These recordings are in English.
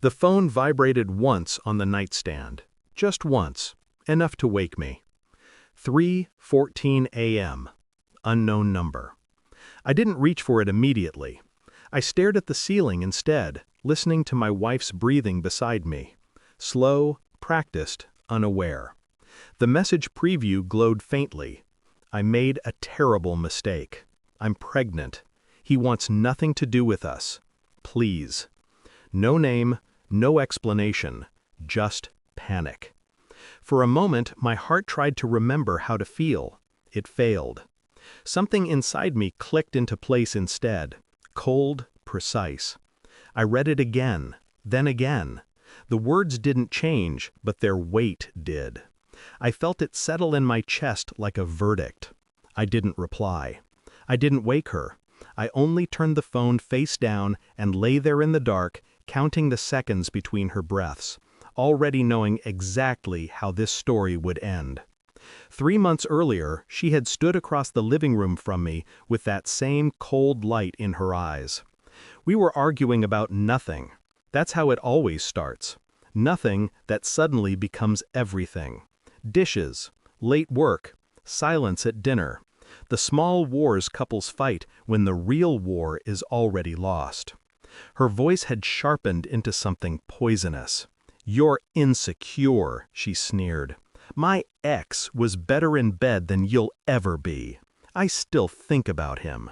The phone vibrated once on the nightstand. Just once. Enough to wake me. 3:14 a.m. Unknown number. I didn't reach for it immediately. I stared at the ceiling instead, listening to my wife's breathing beside me. Slow, practiced, unaware. The message preview glowed faintly. I made a terrible mistake. I'm pregnant. He wants nothing to do with us. Please. No name, no explanation, just panic. For a moment, my heart tried to remember how to feel. It failed. Something inside me clicked into place instead. Cold, precise. I read it again, then again. The words didn't change, but their weight did. I felt it settle in my chest like a verdict. I didn't reply. I didn't wake her. I only turned the phone face down and lay there in the dark, counting the seconds between her breaths, already knowing exactly how this story would end. 3 months earlier, she had stood across the living room from me with that same cold light in her eyes. We were arguing about nothing. That's how it always starts. Nothing that suddenly becomes everything. Dishes, late work, silence at dinner. The small wars couples fight when the real war is already lost. Her voice had sharpened into something poisonous. "You're insecure," she sneered. "My ex was better in bed than you'll ever be. I still think about him."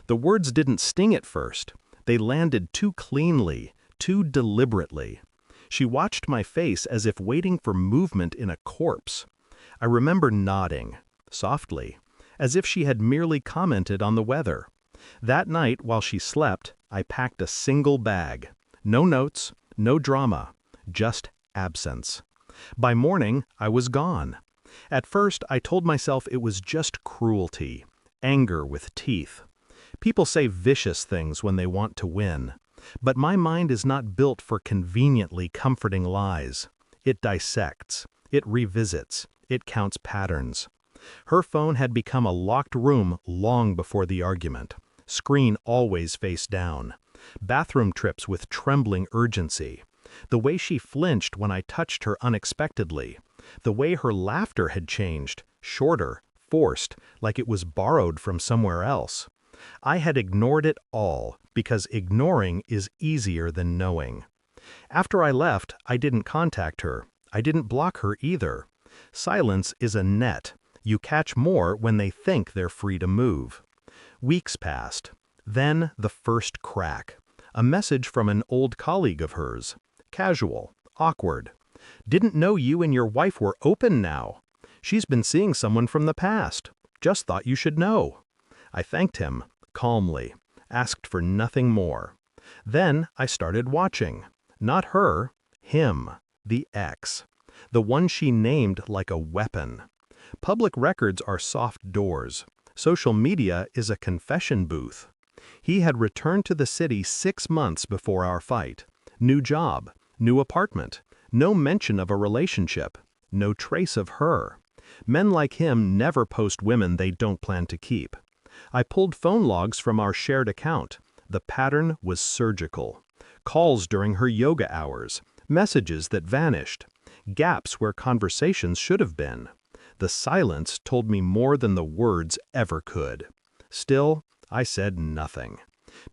The words didn't sting at first. They landed too cleanly, too deliberately. She watched my face as if waiting for movement in a corpse. I remember nodding, softly, as if she had merely commented on the weather. That night, while she slept, I packed a single bag. No notes, no drama, just absence. By morning, I was gone. At first, I told myself it was just cruelty, anger with teeth. People say vicious things when they want to win. But my mind is not built for conveniently comforting lies. It dissects, it revisits, it counts patterns. Her phone had become a locked room long before the argument. Screen always face down. Bathroom trips with trembling urgency. The way she flinched when I touched her unexpectedly. The way her laughter had changed, shorter, forced, like it was borrowed from somewhere else. I had ignored it all, because ignoring is easier than knowing. After I left, I didn't contact her. I didn't block her either. Silence is a net. You catch more when they think they're free to move. Weeks passed. Then the first crack. A message from an old colleague of hers. Casual, awkward. "Didn't know you and your wife were open now. She's been seeing someone from the past. Just thought you should know." I thanked him, calmly, asked for nothing more. Then I started watching. Not her, him, the ex. The one she named like a weapon. Public records are soft doors. Social media is a confession booth. He had returned to the city 6 months before our fight. New job, new apartment, no mention of a relationship, no trace of her. Men like him never post women they don't plan to keep. I pulled phone logs from our shared account. The pattern was surgical. Calls during her yoga hours, messages that vanished, gaps where conversations should have been. The silence told me more than the words ever could. Still, I said nothing.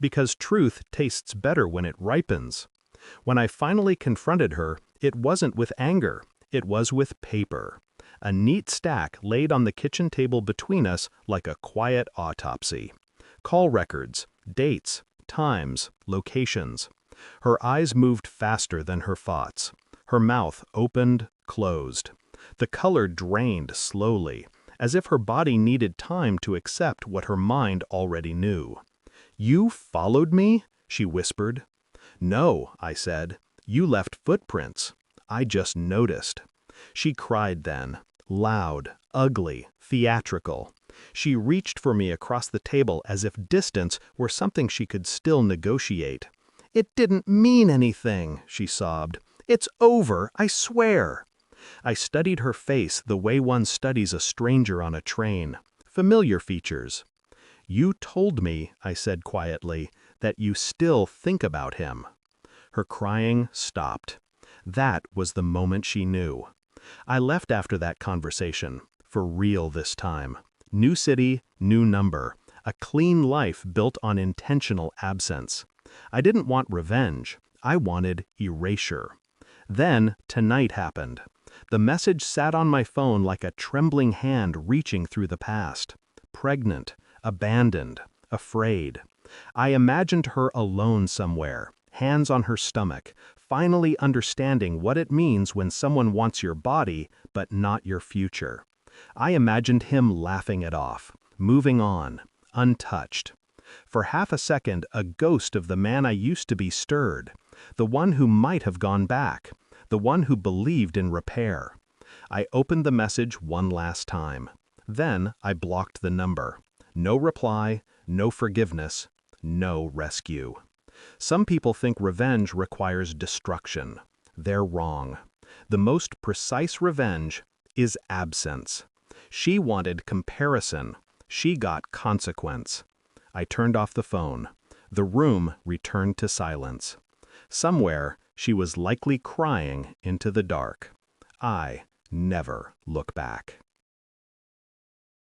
Because truth tastes better when it ripens. When I finally confronted her, it wasn't with anger, it was with paper. A neat stack laid on the kitchen table between us like a quiet autopsy. Call records, dates, times, locations. Her eyes moved faster than her thoughts. Her mouth opened, closed. The color drained slowly, as if her body needed time to accept what her mind already knew. "You followed me?" she whispered. "No," I said. "You left footprints. I just noticed." She cried then, loud, ugly, theatrical. She reached for me across the table as if distance were something she could still negotiate. "It didn't mean anything," she sobbed. "It's over, I swear." I studied her face the way one studies a stranger on a train. Familiar features. "You told me," I said quietly, "that you still think about him." Her crying stopped. That was the moment she knew. I left after that conversation, for real this time. New city, new number, a clean life built on intentional absence. I didn't want revenge, I wanted erasure. Then, tonight happened. The message sat on my phone like a trembling hand reaching through the past. Pregnant, abandoned, afraid. I imagined her alone somewhere, hands on her stomach, finally understanding what it means when someone wants your body but not your future. I imagined him laughing it off, moving on, untouched. For half a second, a ghost of the man I used to be stirred, the one who might have gone back, the one who believed in repair. I opened the message one last time. Then I blocked the number. No reply, no forgiveness, no rescue. Some people think revenge requires destruction. They're wrong. The most precise revenge is absence. She wanted comparison. She got consequence. I turned off the phone. The room returned to silence. Somewhere, she was likely crying into the dark. I never look back.